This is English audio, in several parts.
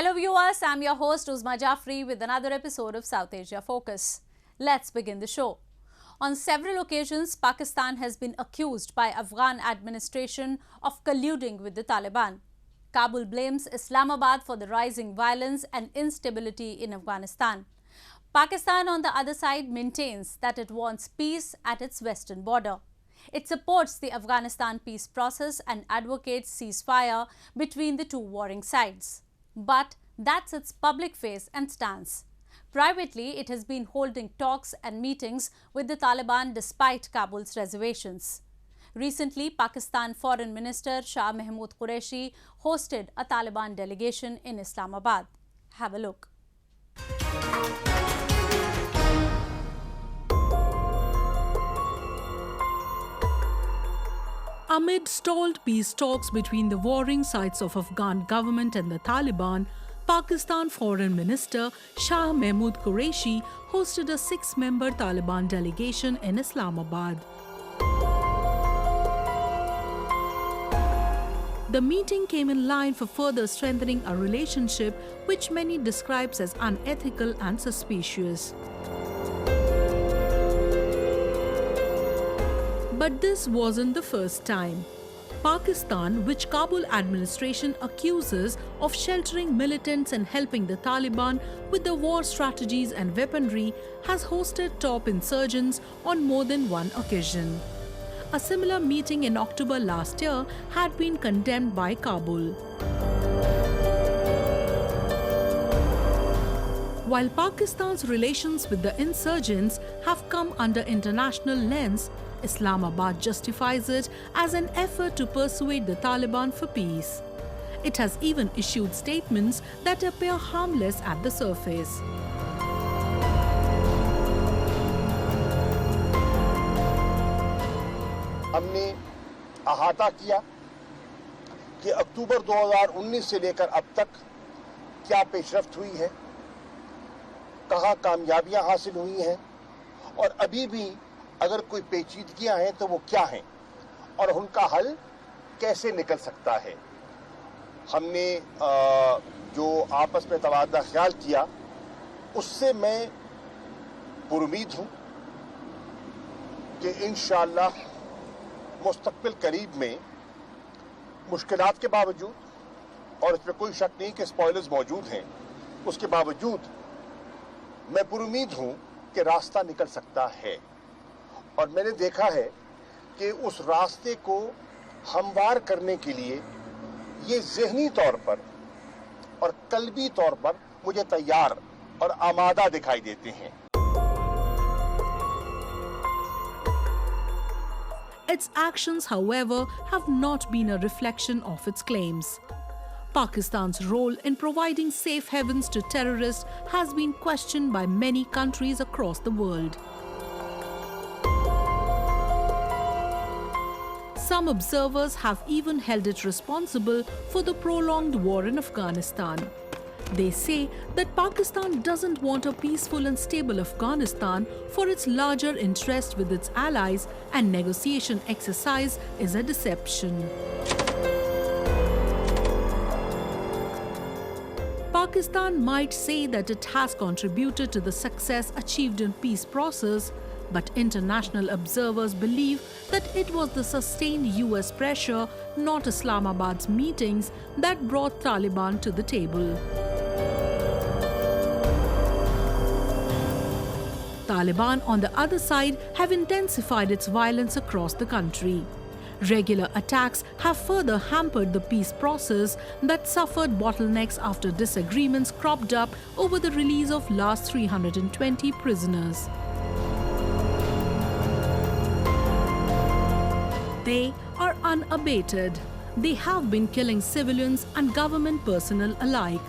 Hello viewers, I'm your host Uzma Jafri with another episode of South Asia Focus. Let's begin the show. On several occasions, Pakistan has been accused by Afghan administration of colluding with the Taliban. Kabul blames Islamabad for the rising violence and instability in Afghanistan. Pakistan, on the other side, maintains that it wants peace at its western border. It supports the Afghanistan peace process and advocates ceasefire between the two warring sides. But that's its public face and stance. Privately, it has been holding talks and meetings with the Taliban despite Kabul's reservations. Recently, Pakistan Foreign Minister Shah Mahmood Qureshi hosted a Taliban delegation in Islamabad. Have a look. Amid stalled peace talks between the warring sides of Afghan government and the Taliban, Pakistan Foreign Minister Shah Mahmood Qureshi hosted a 6-member Taliban delegation in Islamabad. The meeting came in line for further strengthening a relationship which many describe as unethical and suspicious. But this wasn't the first time. Pakistan, which Kabul administration accuses of sheltering militants and helping the Taliban with the war strategies and weaponry, has hosted top insurgents on more than one occasion. A similar meeting in October last year had been condemned by Kabul. While Pakistan's relations with the insurgents have come under international lens, Islamabad justifies it as an effort to persuade the Taliban for peace. It has even issued statements that appear harmless at the surface. हमने अहाता किया कि अक्टूबर 2019 से लेकर अब तक क्या पेशरफ्त हुई है, कहाँ कामयाबियां हासिल हुई हैं और अभी भी अगर कोई पेचीदगियां हैं तो वो क्या हैं और उनका हल कैसे निकल सकता है। हमने जो आपस में तबादला ख्याल किया उससे मैं पुरुमीद हूँ कि इंशाअल्लाह मुस्तक़बिल करीब में मुश्किलात के बावजूद, और इसमें कोई शक नहीं कि स्पॉयलर्स मौजूद हैं, उसके बावजूद मैं पुरुमीद हूँ कि रास्ता निकल सकता है। और मैंने देखा है कि उस रास्ते को हमवार करने के लिए ये ज़हनी तौर पर और कल्बी तौर पर मुझे तैयार और आमादा दिखाई देते हैं। Its actions, however, have not been a reflection of its claims. Pakistan's role in providing safe havens to terrorists has been questioned by many countries across the world. Some observers have even held it responsible for the prolonged war in Afghanistan. They say that Pakistan doesn't want a peaceful and stable Afghanistan for its larger interest with its allies, and negotiation exercise is a deception. Pakistan might say that it has contributed to the success achieved in peace process, but international observers believe that it was the sustained US pressure, not Islamabad's meetings, that brought Taliban to the table. Taliban, on the other side, have intensified its violence across the country. Regular attacks have further hampered the peace process that suffered bottlenecks after disagreements cropped up over the release of last 320 prisoners. They are unabated. They have been killing civilians and government personnel alike.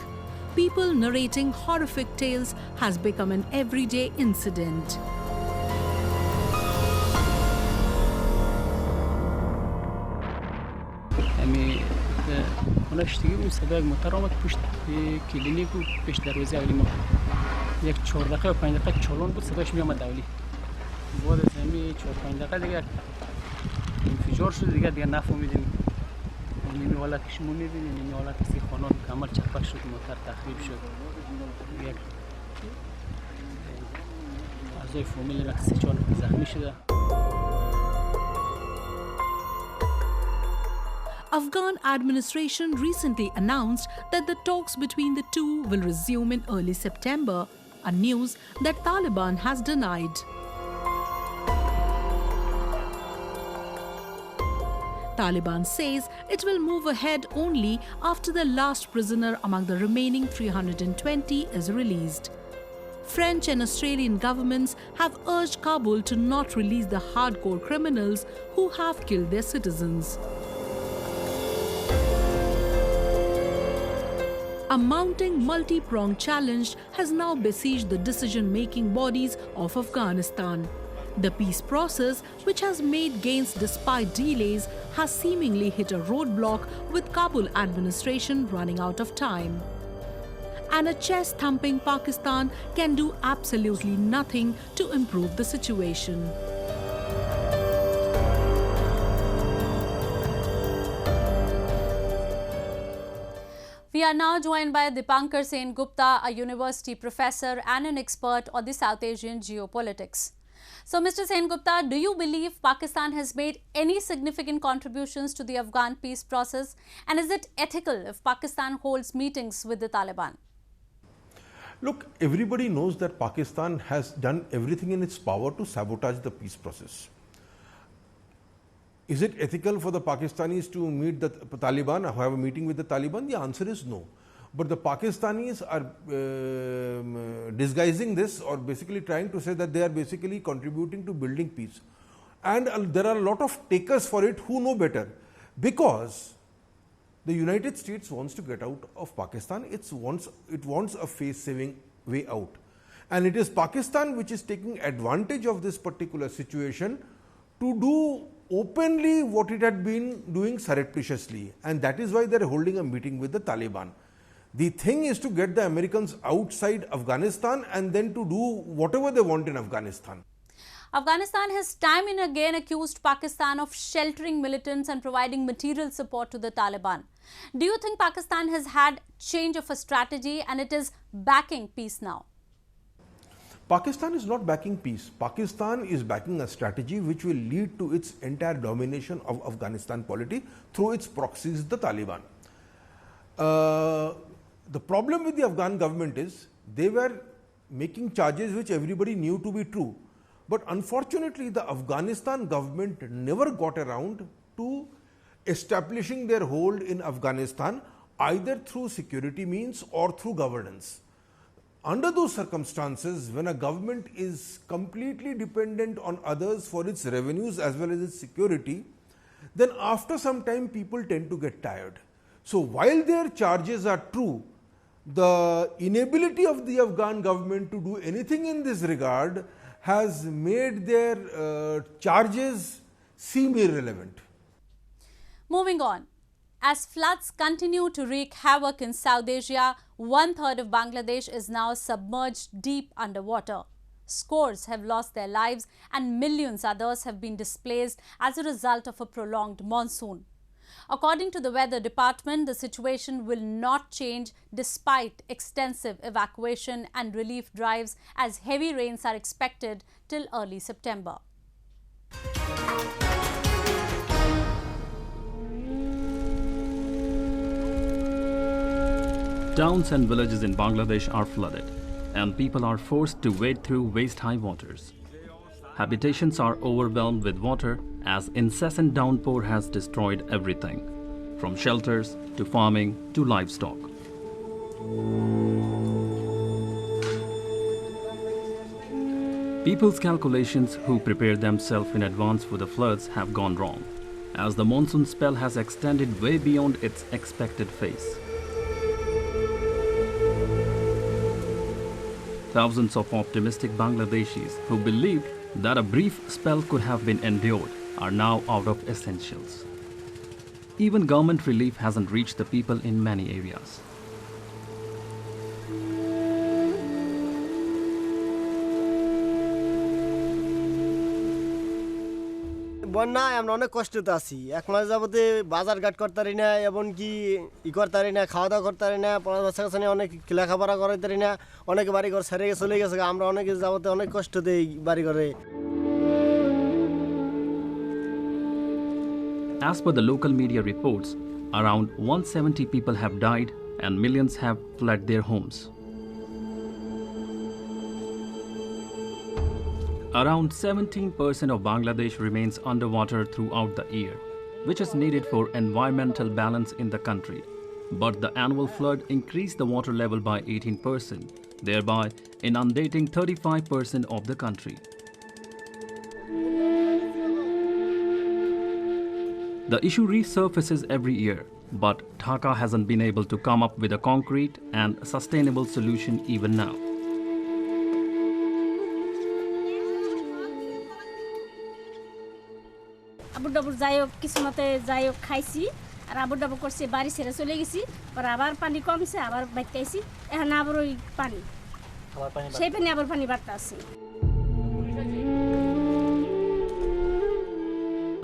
People narrating horrific tales has become an everyday incident. هنشتگی اون صدای محترمت پشت کلینیک و پشت دروازه اولی ما یک 4 دقیقه و 5 دقیقه چالون بود، صدایش میامد اولی. بعد از همین 4-5 دقیقه دیگه انفجار شد، دیگه نفهمیدیم نیمه والا که شما میبینید نیمه والا کسی خانان کامل چپک شد موتر تخریب شد یک اعضای فامیل ما کسی 4 نفر زخمی شده. Afghan administration recently announced that the talks between the two will resume in early September, a news that Taliban has denied. Taliban says it will move ahead only after the last prisoner among the remaining 320 is released. French and Australian governments have urged Kabul to not release the hardcore criminals who have killed their citizens. A mounting multi-pronged challenge has now besieged the decision-making bodies of Afghanistan. The peace process, which has made gains despite delays, has seemingly hit a roadblock with Kabul administration running out of time. And a chest-thumping Pakistan can do absolutely nothing to improve the situation. We are now joined by Dipankar Sen Gupta, a university professor and an expert on the South Asian geopolitics. So, Mr. Sen Gupta, do you believe Pakistan has made any significant contributions to the Afghan peace process? And is it ethical if Pakistan holds meetings with the Taliban? Look, everybody knows that Pakistan has done everything in its power to sabotage the peace process. Is it ethical for the Pakistanis to meet the Taliban or have a meeting with the Taliban? The answer is no. But the Pakistanis are disguising this or basically trying to say that they are basically contributing to building peace. And there are a lot of takers for it who know better, because the United States wants to get out of Pakistan. It wants a face-saving way out. And it is Pakistan which is taking advantage of this particular situation to do openly what it had been doing surreptitiously, and that is why they are holding a meeting with the Taliban. The thing is to get the Americans outside Afghanistan and then to do whatever they want in Afghanistan. Afghanistan has time and again accused Pakistan of sheltering militants and providing material support to the Taliban. Do you think Pakistan has had change of a strategy and it is backing peace now? Pakistan is not backing peace. Pakistan is backing a strategy which will lead to its entire domination of Afghanistan polity through its proxies, the Taliban. The problem with the Afghan government is they were making charges which everybody knew to be true. But unfortunately, the Afghanistan government never got around to establishing their hold in Afghanistan either through security means or through governance. Under those circumstances, when a government is completely dependent on others for its revenues as well as its security, then after some time people tend to get tired. So while their charges are true, the inability of the Afghan government to do anything in this regard has made their charges seem irrelevant. Moving on. As floods continue to wreak havoc in South Asia, 1/3 of Bangladesh is now submerged deep underwater. Scores have lost their lives and millions others have been displaced as a result of a prolonged monsoon. According to the Weather Department, the situation will not change despite extensive evacuation and relief drives, as heavy rains are expected till early September. Towns and villages in Bangladesh are flooded, and people are forced to wade through waist-high waters. Habitations are overwhelmed with water as incessant downpour has destroyed everything, from shelters to farming to livestock. People's calculations who prepare themselves in advance for the floods have gone wrong, as the monsoon spell has extended way beyond its expected phase. Thousands of optimistic Bangladeshis who believed that a brief spell could have been endured are now out of essentials. Even government relief hasn't reached the people in many areas. বন্যায় আমরা অনেক কষ্টতে আছি। এক মাস যাবতে বাজার ঘাট করতে পারি না, এমনকি করতে পারি না, খাওয়া দাওয়া করতে পারি না, বাচ্চা কাছে অনেক লেখাপড়া করাতে পারি না, অনেকে বাড়ি ঘর ছেড়ে চলে গেছে। আমরা অনেকে যাবতে অনেক কষ্টতে এই বাড়ি ঘরে। As per the local media reports, around 170 people have died and millions have fled their homes. Around 17% of Bangladesh remains underwater throughout the year, which is needed for environmental balance in the country. But the annual flood increased the water level by 18%, thereby inundating 35% of the country. The issue resurfaces every year, but Dhaka hasn't been able to come up with a concrete and sustainable solution even now. আবুর ডাবুর যাই হোক কিছু মতে যাই হোক খাইছি আর আবুর ডাবুর করছে বাড়ি ছেড়ে চলে গেছি পর আবার পানি কমছে আবার বাইতে আইছি এখন আবার ওই পানি সেই পানি আবার পানি বাড়তে আছে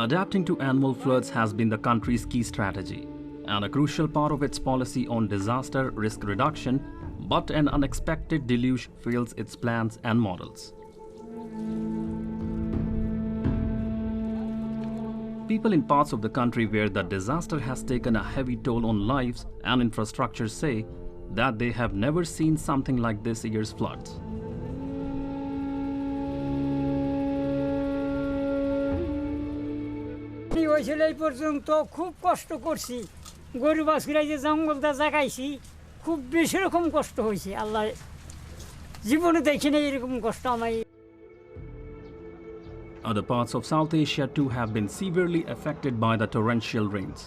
Adapting to annual floods has been the country's key strategy and a crucial part of its policy on disaster risk reduction, but an unexpected deluge fails its plans and models. People in parts of the country where the disaster has taken a heavy toll on lives and infrastructure say that they have never seen something like this year's floods. হয়েছিল এই পর্যন্ত খুব কষ্ট করছি গরু বাছুরা যে জঙ্গলটা জাগাইছি খুব বেশি রকম কষ্ট হয়েছে আল্লাহ জীবনে দেখিনি এরকম কষ্ট আমি Other parts of South Asia too have been severely affected by the torrential rains.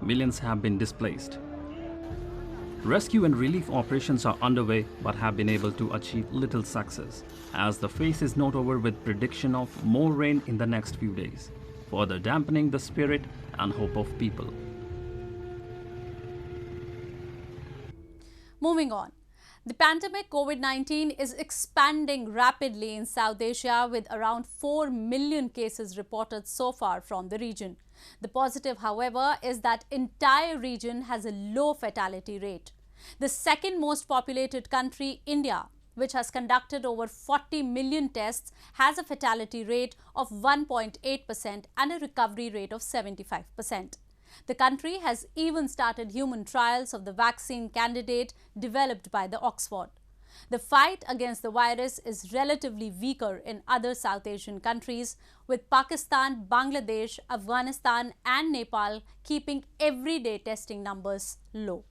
Millions have been displaced. Rescue and relief operations are underway but have been able to achieve little success, as the phase is not over with prediction of more rain in the next few days, further dampening the spirit and hope of people. Moving on. The pandemic COVID-19 is expanding rapidly in South Asia with around 4 million cases reported so far from the region. The positive, however, is that entire region has a low fatality rate. The second most populated country, India, which has conducted over 40 million tests, has a fatality rate of 1.8% and a recovery rate of 75%. The country has even started human trials of the vaccine candidate developed by the Oxford. The fight against the virus is relatively weaker in other South Asian countries, with Pakistan, Bangladesh, Afghanistan and Nepal keeping everyday testing numbers low.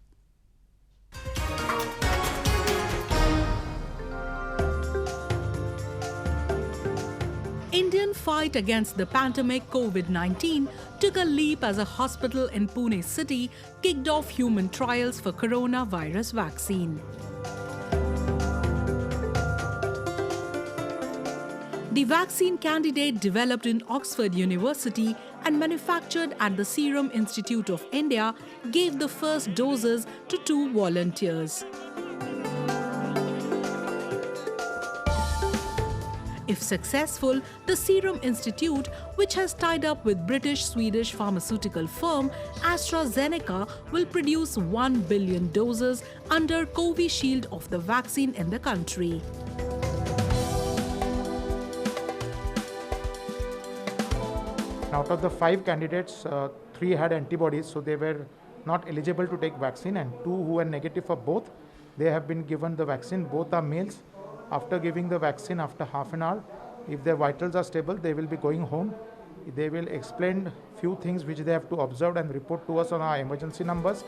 Indian fight against the pandemic COVID-19 took a leap as a hospital in Pune city kicked off human trials for coronavirus vaccine. The vaccine candidate developed in Oxford University and manufactured at the Serum Institute of India gave the first doses to 2 volunteers. If successful, the Serum Institute, which has tied up with British-Swedish pharmaceutical firm AstraZeneca, will produce 1 billion doses under Covishield of the vaccine in the country. Out of the 5 candidates, 3 had antibodies, so they were not eligible to take vaccine, and 2 who were negative for both, they have been given the vaccine. Both are males. After giving the vaccine, after half an hour, if their vitals are stable, they will be going home. They will explain few things which they have to observe and report to us on our emergency numbers.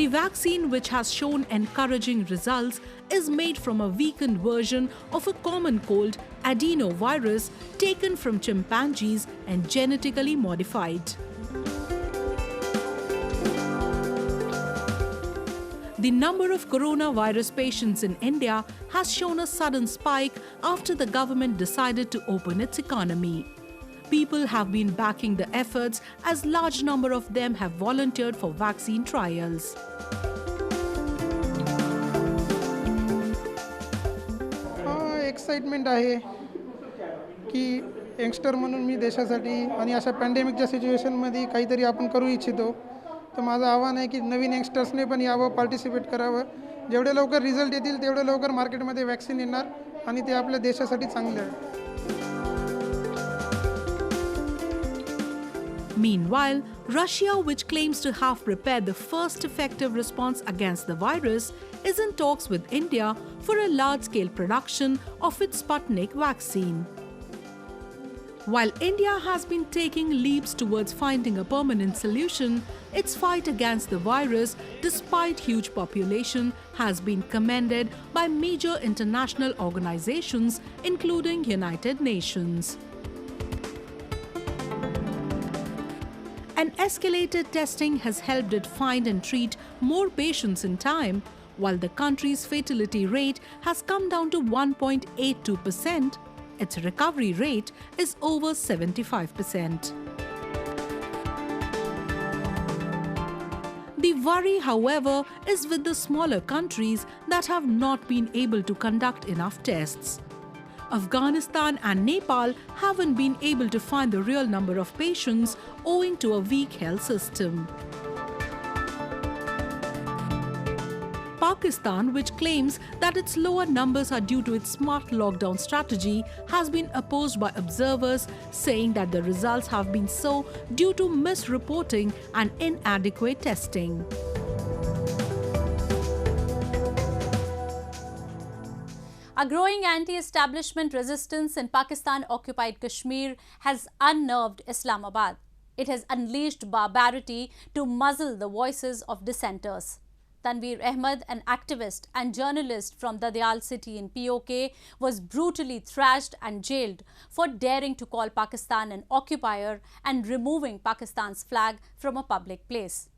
The vaccine, which has shown encouraging results, is made from a weakened version of a common cold adenovirus taken from chimpanzees and genetically modified. The number of coronavirus patients in India has shown a sudden spike after the government decided to open its economy. People have been backing the efforts as large number of them have volunteered for vaccine trials. Excitement आहे की youngster म्हणून मी देशासाठी आणि अशा पॅन्डेमिकच्या सिच्युएशनमध्ये काहीतरी आपण करू इच्छितो. तर माझं आव्हान आहे की नवीन यंगस्टर्सने पण यावं, पार्टिसिपेट करावं. जेवढे लवकर रिझल्ट येतील तेवढे लवकर मार्केटमध्ये वॅक्सिन येणार आणि ते आपल्या देशासाठी चांगले आहे. Meanwhile, Russia, which claims to have prepared the first effective response against the virus, is in talks with India for a large-scale production of its Sputnik vaccine. While India has been taking leaps towards finding a permanent solution, its fight against the virus, despite huge population, has been commended by major international organizations, including United Nations. And escalated testing has helped it find and treat more patients in time, while the country's fatality rate has come down to 1.82%. Its recovery rate is over 75%. The worry, however, is with the smaller countries that have not been able to conduct enough tests. Afghanistan and Nepal haven't been able to find the real number of patients owing to a weak health system. Pakistan, which claims that its lower numbers are due to its smart lockdown strategy, has been opposed by observers, saying that the results have been so due to misreporting and inadequate testing. A growing anti-establishment resistance in Pakistan-occupied Kashmir has unnerved Islamabad. It has unleashed barbarity to muzzle the voices of dissenters. Tanveer Ahmed, an activist and journalist from Dadayal city in POK, was brutally thrashed and jailed for daring to call Pakistan an occupier and removing Pakistan's flag from a public place.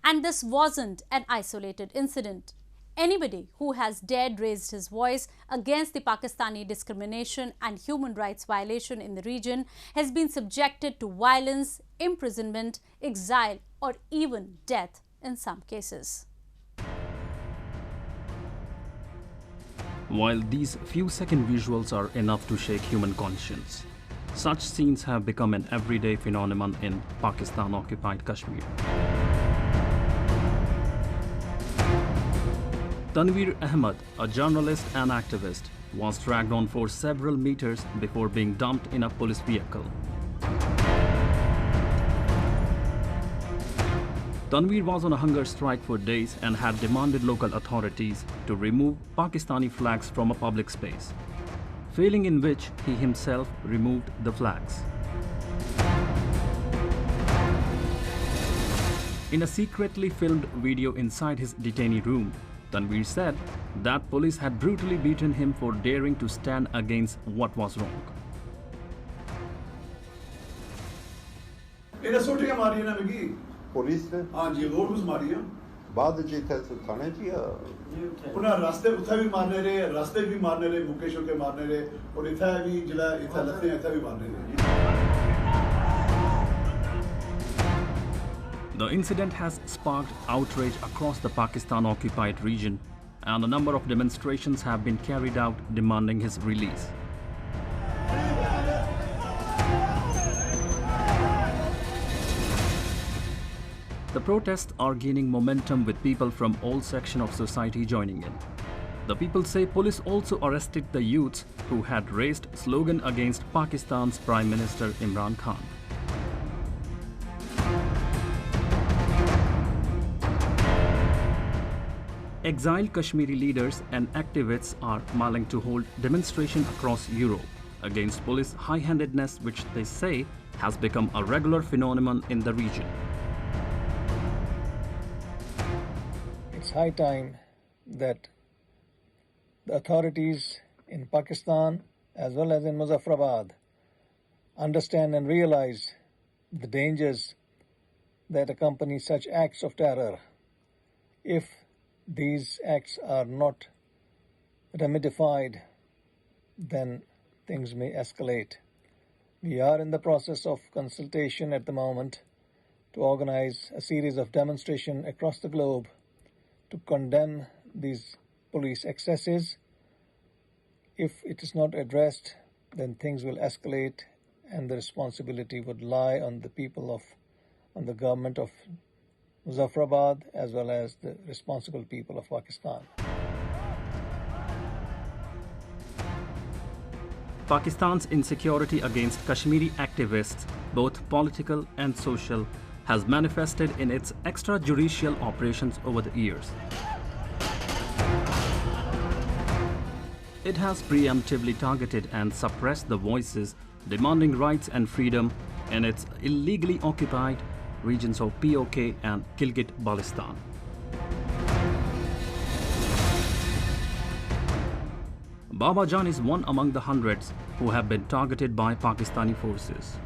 And this wasn't an isolated incident. Anybody who has dared raise his voice against the Pakistani discrimination and human rights violation in the region has been subjected to violence, imprisonment, exile, or even death in some cases. While these few-second visuals are enough to shake human conscience, such scenes have become an everyday phenomenon in Pakistan-occupied Kashmir. Tanveer Ahmed, a journalist and activist, was dragged on for several meters before being dumped in a police vehicle. Tanveer was on a hunger strike for days and had demanded local authorities to remove Pakistani flags from a public space, failing in which he himself removed the flags. In a secretly filmed video inside his detainee room, Tanveer said that police had brutally beaten him for daring to stand against what was wrong. Police ने हाँ जी road में मारी है बाद जीता तो थाने जी पुनः रास्ते उठा भी मारने रहे रास्ते भी मारने रहे मुकेशों के मारने रहे और इथा भी जिला इथा लखने इथा भी मारने रहे. The incident has sparked outrage across the Pakistan-occupied region, and a number of demonstrations have been carried out demanding his release. The protests are gaining momentum with people from all sections of society joining in. The people say police also arrested the youths who had raised slogan against Pakistan's Prime Minister Imran Khan. Exiled Kashmiri leaders and activists are mulling to hold demonstrations across Europe against police high-handedness, which they say has become a regular phenomenon in the region. It's high time that the authorities in Pakistan as well as in Muzaffarabad understand and realize the dangers that accompany such acts of terror. If these acts are not remedied, then things may escalate. We are in the process of consultation at the moment to organize a series of demonstrations across the globe to condemn these police excesses if it is not addressed, then things will escalate, and the responsibility would lie on the people on the government of Muzaffarabad as well as the responsible people of Pakistan. Pakistan's insecurity against Kashmiri activists, both political and social, has manifested in its extrajudicial operations over the years. It has preemptively targeted and suppressed the voices demanding rights and freedom in its illegally occupied regions of POK and Gilgit-Baltistan. Baba Jan is one among the hundreds who have been targeted by Pakistani forces.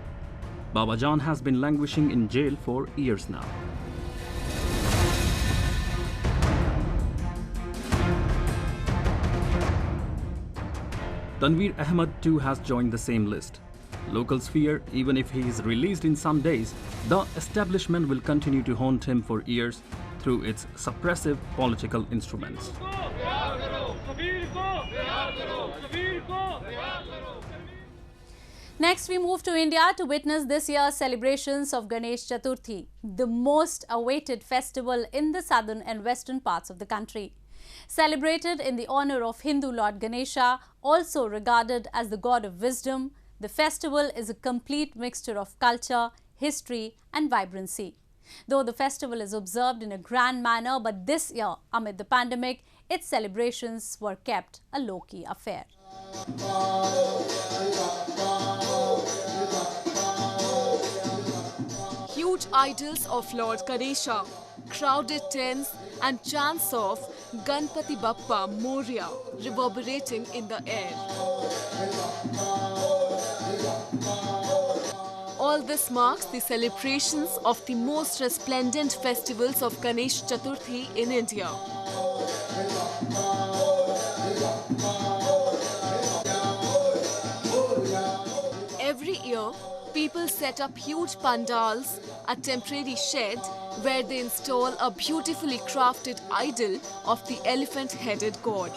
Baba Jan has been languishing in jail for years now. Tanveer Ahmed too has joined the same list. Locals fear even if he is released in some days, the establishment will continue to haunt him for years through its suppressive political instruments. Next, we move to India to witness this year's celebrations of Ganesh Chaturthi, the most awaited festival in the southern and western parts of the country. Celebrated in the honor of Hindu Lord Ganesha, also regarded as the god of wisdom, the festival is a complete mixture of culture, history and vibrancy. Though the festival is observed in a grand manner, but this year, amid the pandemic, its celebrations were kept a low-key affair. Huge idols of Lord Ganesha, crowded tents and chants of Ganpati Bappa Moria reverberating in the air. All this marks the celebrations of the most resplendent festivals of Ganesh Chaturthi in India. Every year, people set up huge pandals, a temporary shed where they install a beautifully crafted idol of the elephant-headed god.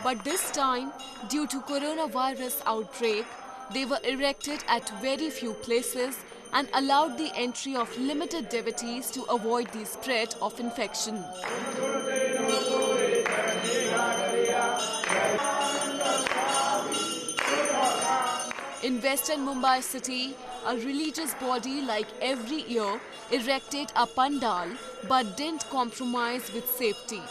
But this time, due to coronavirus outbreak, they were erected at very few places and allowed the entry of limited devotees to avoid the spread of infection. In western Mumbai city, a religious body like every year erected a pandal but didn't compromise with safety.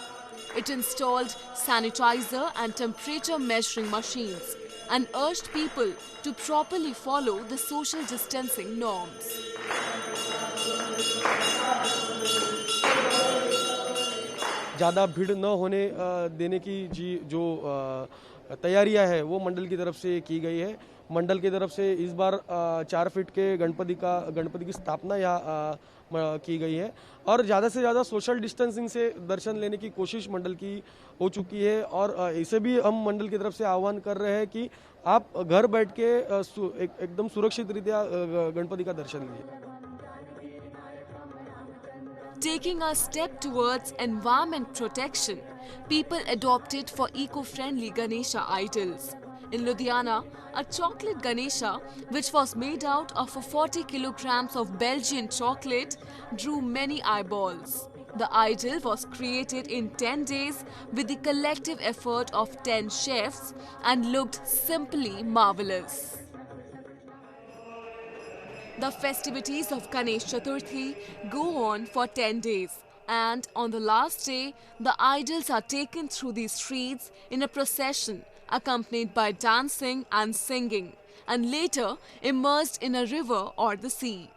It installed sanitizer and temperature measuring machines and urged people to properly follow the social distancing norms. ज़्यादा भीड़ न होने देने की जो तैयारियां है वो मंडल की तरफ से की गई है। मंडल की तरफ से इस बार 4 फीट के गणपति की स्थापना यहाँ की गई है और ज़्यादा से ज़्यादा सोशल डिस्टेंसिंग से दर्शन लेने की कोशिश मंडल की हो चुकी है और इसे भी हम मंडल की तरफ से आह्वान कर रहे हैं कि आप घर बैठ के एकदम सुरक्षित रीत्या गणपति का दर्शन लीजिए। Taking a step towards environment protection, people adopted for eco-friendly Ganesha idols. In Ludhiana, a chocolate Ganesha, which was made out of 40 kilograms of Belgian chocolate, drew many eyeballs. The idol was created in 10 days with the collective effort of 10 chefs and looked simply marvelous. The festivities of Ganesh Chaturthi go on for 10 days, and on the last day, the idols are taken through the streets in a procession accompanied by dancing and singing, and later immersed in a river or the sea.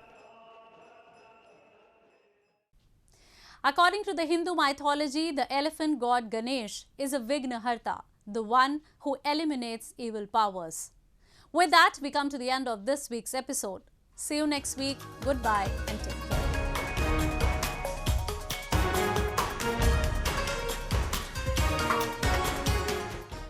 According to the Hindu mythology, the elephant god Ganesh is a Vignaharta, the one who eliminates evil powers. With that, we come to the end of this week's episode. See you next week. Goodbye and take care.